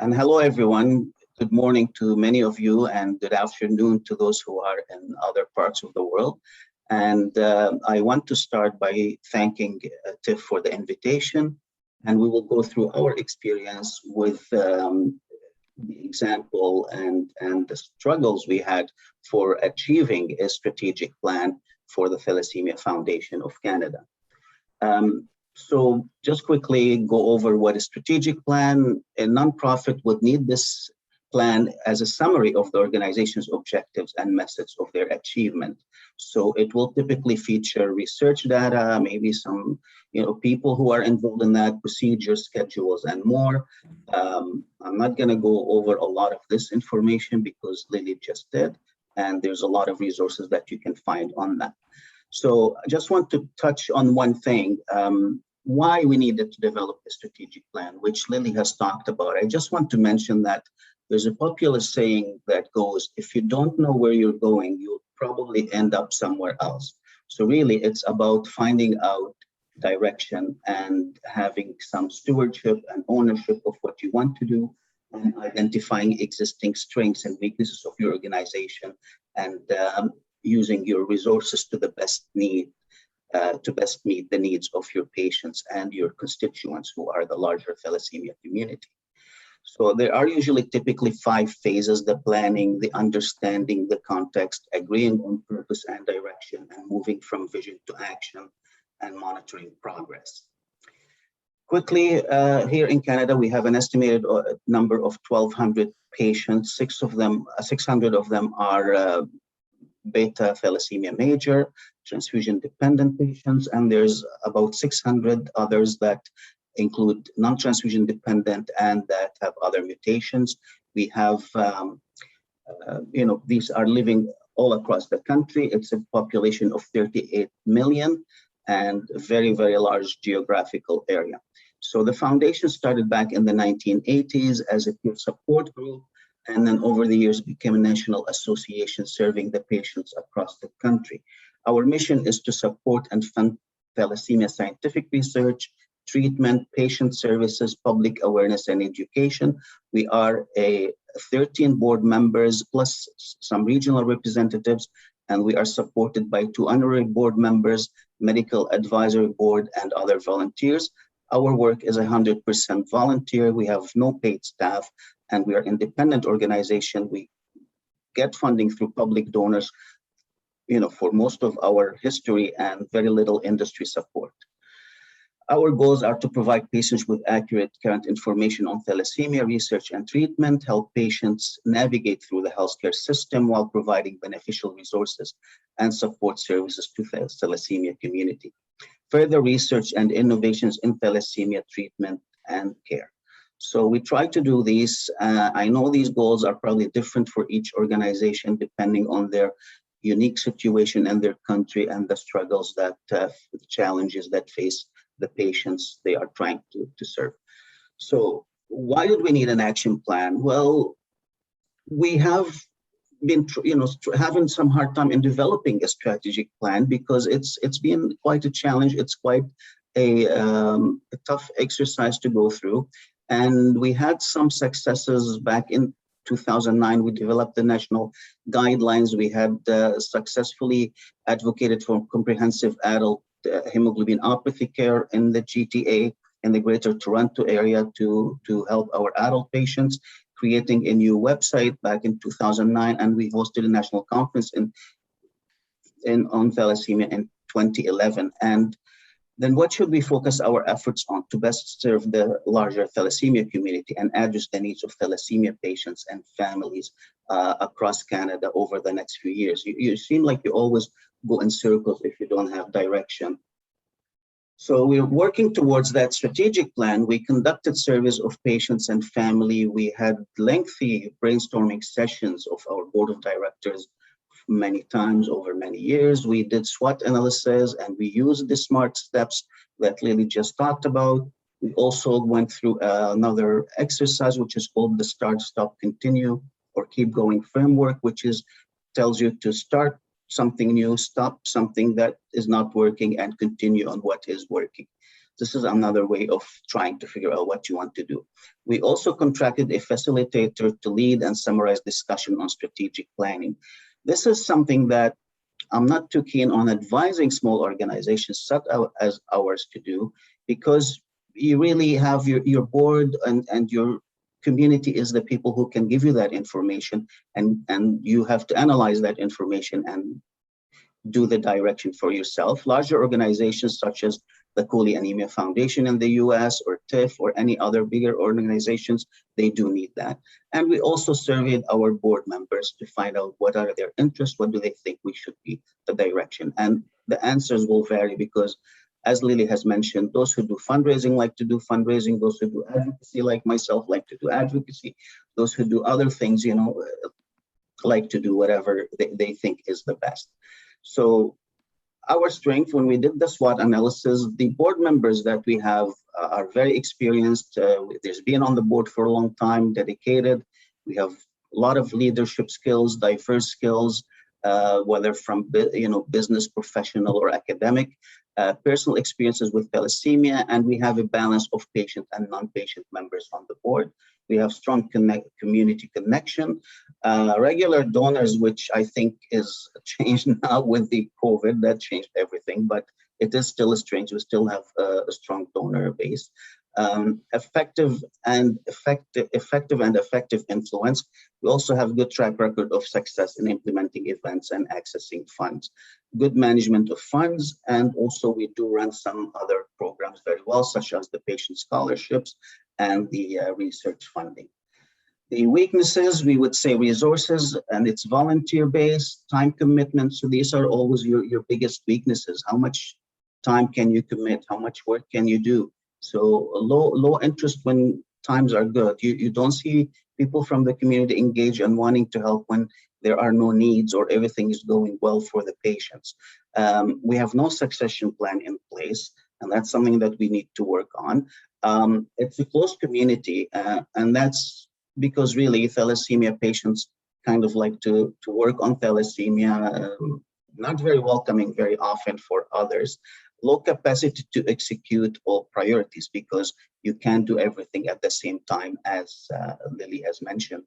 And hello, everyone. Good morning to many of you, and good afternoon to those who are in other parts of the world. And I want to start by thanking Tiff for the invitation. And we will go through our experience with the example and the struggles we had for achieving a strategic plan for the Thalassemia Foundation of Canada. So just quickly go over what a strategic plan. A nonprofit would need this plan as a summary of the organization's objectives and methods of their achievement. So it will typically feature research data, maybe some people who are involved in that, procedures, schedules, and more. I'm not going to go over a lot of this information because Lily just did, and there's a lot of resources that you can find on that. So I just want to touch on one thing, why we needed to develop a strategic plan, which Lily has talked about. I just want to mention that there's a popular saying that goes, if you don't know where you're going, you'll probably end up somewhere else. So really, it's about finding out direction and having some stewardship and ownership of what you want to do, and identifying existing strengths and weaknesses of your organization, and using your resources to the best meet the needs of your patients and your constituents who are the larger thalassemia community. So there are usually typically 5 phases: the planning, the understanding, the context, agreeing on purpose and direction, and moving from vision to action, and monitoring progress. Quickly, here in Canada, we have an estimated number of 1,200 patients. 600 of them are beta thalassemia major, transfusion dependent patients, and there's about 600 others that include non-transfusion dependent and that have other mutations. We have, these are living all across the country. It's a population of 38 million and a very, very large geographical area. So the foundation started back in the 1980s as a peer support group, and then over the years became a national association serving the patients across the country. Our mission is to support and fund thalassemia scientific research, treatment, patient services, public awareness, and education. We are 13 board members plus some regional representatives, and we are supported by 2 honorary board members, medical advisory board, and other volunteers. Our work is 100% volunteer. We have no paid staff, and we are an independent organization. We get funding through public donors, for most of our history, and very little industry support. Our goals are to provide patients with accurate current information on thalassemia research and treatment, help patients navigate through the healthcare system while providing beneficial resources and support services to the thalassemia community. Further research and innovations in thalassemia treatment and care. So we try to do these. I know these goals are probably different for each organization depending on their unique situation and their country and the struggles the challenges that face the patients they are trying to serve. So why did we need an action plan? Well, we have been having some hard time in developing a strategic plan because it's been quite a challenge. It's quite a tough exercise to go through. And we had some successes back in 2009. We developed the national guidelines. We had successfully advocated for comprehensive adult hemoglobinopathy care in the GTA in the Greater Toronto area to help our adult patients, creating a new website back in 2009, and we hosted a national conference on thalassemia in 2011. And then what should we focus our efforts on to best serve the larger thalassemia community and address the needs of thalassemia patients and families across Canada over the next few years? You seem like you always go in circles if you don't have direction. So we're working towards that strategic plan. We conducted surveys of patients and family. We had lengthy brainstorming sessions of our board of directors many times over many years. We did SWOT analysis, and we used the SMART steps that Lily just talked about. We also went through another exercise, which is called the Start, Stop, Continue, or Keep Going framework, which tells you to start something new, stop something that is not working, and continue on what is working. this is another way of trying to figure out what you want to do. We also contracted a facilitator to lead and summarize discussion on strategic planning. This is something that I'm not too keen on advising small organizations such as ours to do, because you really have your board and your community is the people who can give you that information, and you have to analyze that information and do the direction for yourself. Larger organizations such as the Cooley Anemia Foundation in the US or TIF or any other bigger organizations, they do need that. And we also surveyed our board members to find out what are their interests, what do they think we should be the direction. And the answers will vary because, as Lily has mentioned, those who do fundraising like to do fundraising, those who do advocacy like myself like to do advocacy, those who do other things, like to do whatever they think is the best. So our strength, when we did the SWOT analysis, the board members that we have are very experienced. There's been on the board for a long time, dedicated. We have a lot of leadership skills, diverse skills, whether from business, professional, or academic, personal experiences with thalassemia, and we have a balance of patient and non-patient members on the board. We have strong community connection, regular donors, which I think is changed now with the COVID. That changed everything, but it is still a strange. We still have a strong donor base. Effective and effective influence. We also have good track record of success in implementing events and accessing funds. Good management of funds, and also we do run some other programs very well, such as the patient scholarships and the research funding. The weaknesses, we would say resources, and it's volunteer-based, time commitment. So these are always your biggest weaknesses. How much time can you commit? How much work can you do? So low interest when times are good. You don't see people from the community engage and wanting to help when there are no needs or everything is going well for the patients. We have no succession plan in place, and that's something that we need to work on. It's a close community, and that's because really thalassemia patients kind of like to work on thalassemia, not very welcoming very often for others. Low capacity to execute all priorities because you can't do everything at the same time, as Lily has mentioned.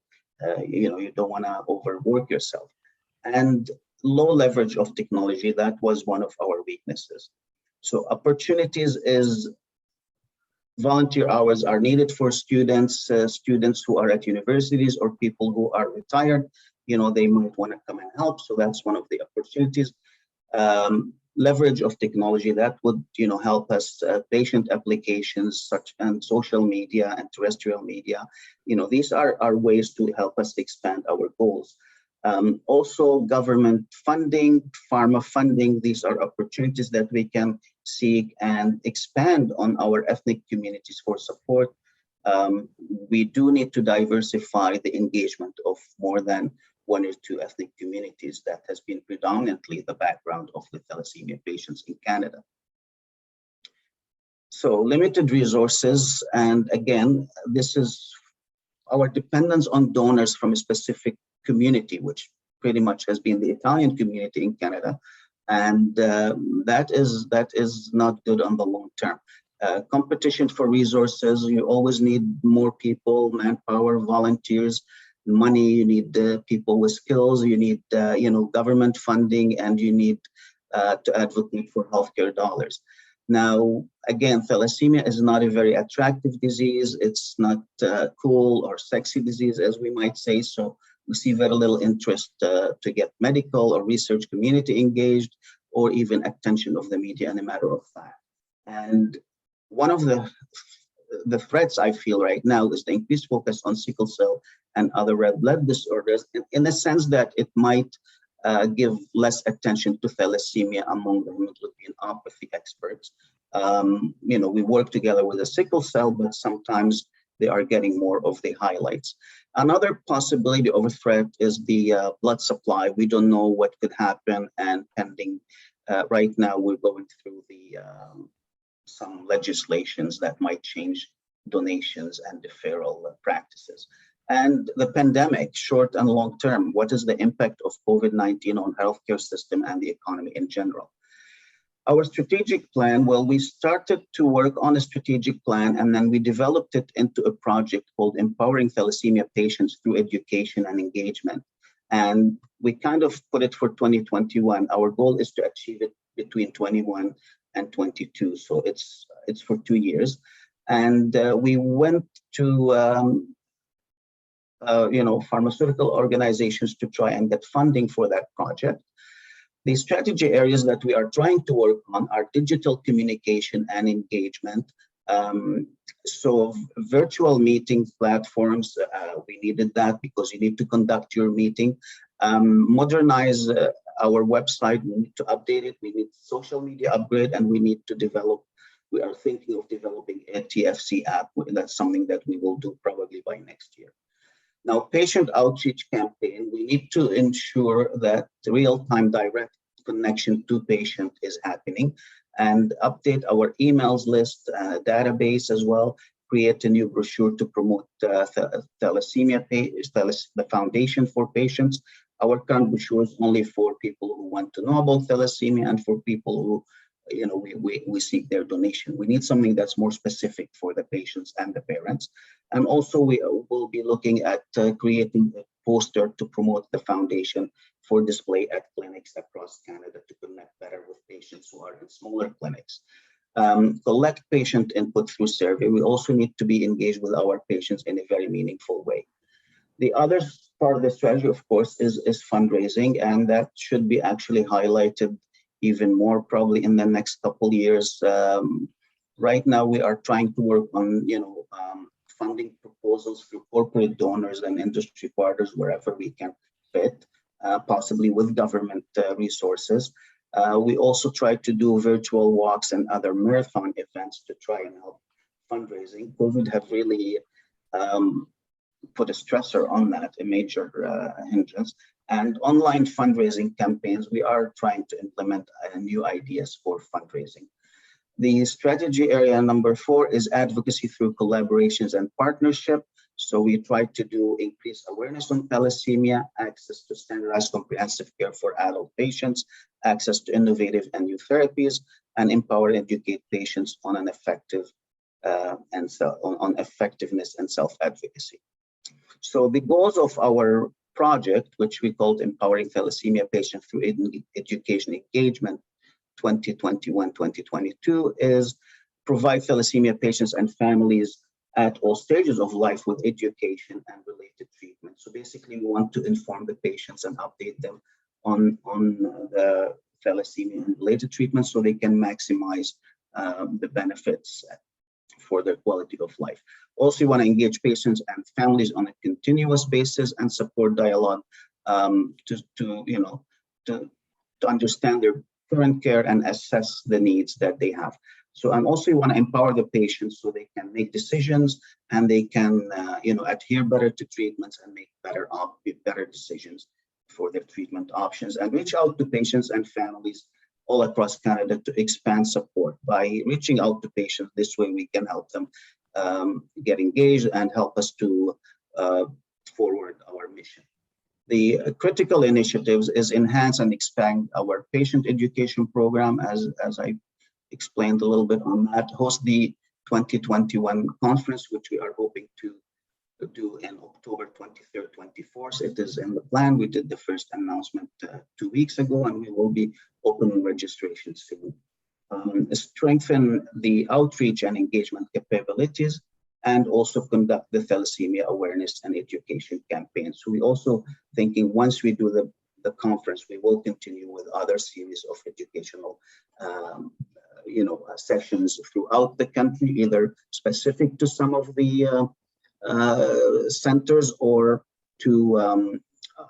You don't want to overwork yourself. And low leverage of technology, that was one of our weaknesses. So opportunities is volunteer hours are needed for students who are at universities or people who are retired. They might want to come and help. So that's one of the opportunities. Leverage of technology that would help us, patient applications and social media and terrestrial media. These are ways to help us expand our goals. Also government funding, pharma funding, these are opportunities that we can seek and expand on our ethnic communities for support. We do need to diversify the engagement of more than one or two ethnic communities. That has been predominantly the background of the thalassemia patients in Canada. So limited resources, and again, this is our dependence on donors from a specific community, which pretty much has been the Italian community in Canada, and that is not good on the long term. Competition for resources, you always need more people, manpower, volunteers, money, you need people with skills, you need government funding, and you need to advocate for healthcare dollars. Now, again, thalassemia is not a very attractive disease. It's not cool or sexy disease, as we might say. So we see very little interest to get medical or research community engaged, or even attention of the media, in a matter of fact. And one of the threats I feel right now is the increased focus on sickle cell and other red blood disorders, in the sense that it might give less attention to thalassemia among the hemoglobinopathy experts. We work together with the sickle cell, but sometimes they are getting more of the highlights. Another possibility of a threat is the blood supply. We don't know what could happen, and pending right now we're going through some legislations that might change donations and deferral practices. And the pandemic, short and long term, what is the impact of COVID-19 on healthcare system and the economy in general? Our strategic plan, well, we started to work on a strategic plan, and then we developed it into a project called Empowering Thalassemia Patients Through Education and Engagement. And we kind of put it for 2021. Our goal is to achieve it between 21 and 22. So it's for 2 years. And we went to pharmaceutical organizations to try and get funding for that project. The strategy areas that we are trying to work on are digital communication and engagement. So virtual meeting platforms, we needed that because you need to conduct your meeting. Modernize our website, we need to update it, we need social media upgrade, and we need to develop, we are thinking of developing a TFC app. That's something that we will do probably by next year. Now, patient outreach campaign, we need to ensure that real-time direct connection to patient is happening, and update our emails list, database as well, create a new brochure to promote thalassemia, the foundation for patients. Our current brochure is only for people who want to know about thalassemia and for people who, we seek their donation. We need something that's more specific for the patients and the parents. And also we will be looking at creating a poster to promote the foundation for display at clinics across Canada to connect better with patients who are in smaller clinics. Collect patient input through survey. We also need to be engaged with our patients in a very meaningful way. The other part of the strategy, of course, is fundraising, and that should be actually highlighted even more probably in the next couple of years. Right now, we are trying to work on, funding proposals through corporate donors and industry partners wherever we can fit, possibly with government resources. We also try to do virtual walks and other marathon events to try and help fundraising. COVID have really put a stressor on that, a major hindrance. And online fundraising campaigns, we are trying to implement new ideas for fundraising. The strategy area number 4 is advocacy through collaborations and partnership. So we try to increase awareness on thalassemia, access to standardized comprehensive care for adult patients, access to innovative and new therapies, and empower and educate patients on an effective on effectiveness and self-advocacy. So the goals of our project, which we called Empowering Thalassemia Patients Through Education Engagement 2021-2022, is provide thalassemia patients and families at all stages of life with education and related treatment. So basically, we want to inform the patients and update them on the thalassemia and related treatment so they can maximize the benefits for their quality of life. Also, we want to engage patients and families on a continuous basis and support dialogue to understand their current care and assess the needs that they have. So, and also we want to empower the patients so they can make decisions and they can, adhere better to treatments and make better decisions for their treatment options, and reach out to patients and families all across Canada to expand support. By reaching out to patients this way, we can help them get engaged and help us to forward our mission. The critical initiatives is enhance and expand our patient education program, as I explained a little bit on that, host the 2021 conference, which we are hoping to do in October 23rd, 24th. It is in the plan. We did the first announcement 2 weeks ago, and we will be opening registration soon. Strengthen the outreach and engagement capabilities, and also conduct the thalassemia awareness and education campaigns. So we also thinking once we do the conference, we will continue with other series of educational sessions throughout the country, either specific to some of the centers or to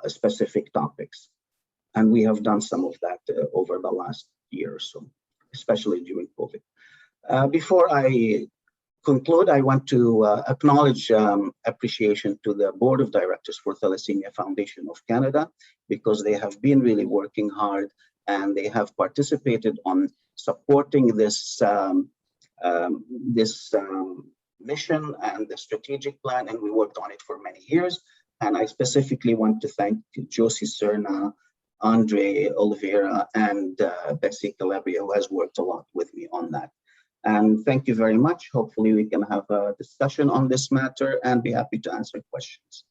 specific topics. And we have done some of that over the last year or so, especially during COVID. Before I conclude, I want to acknowledge appreciation to the Board of Directors for Thalassemia Foundation of Canada, because they have been really working hard and they have participated on supporting this mission and the strategic plan, and we worked on it for many years. And I specifically want to thank Josie Serna, Andre Oliveira, and Betsy Calabria, who has worked a lot with me on that. And thank you very much. Hopefully we can have a discussion on this matter and be happy to answer questions.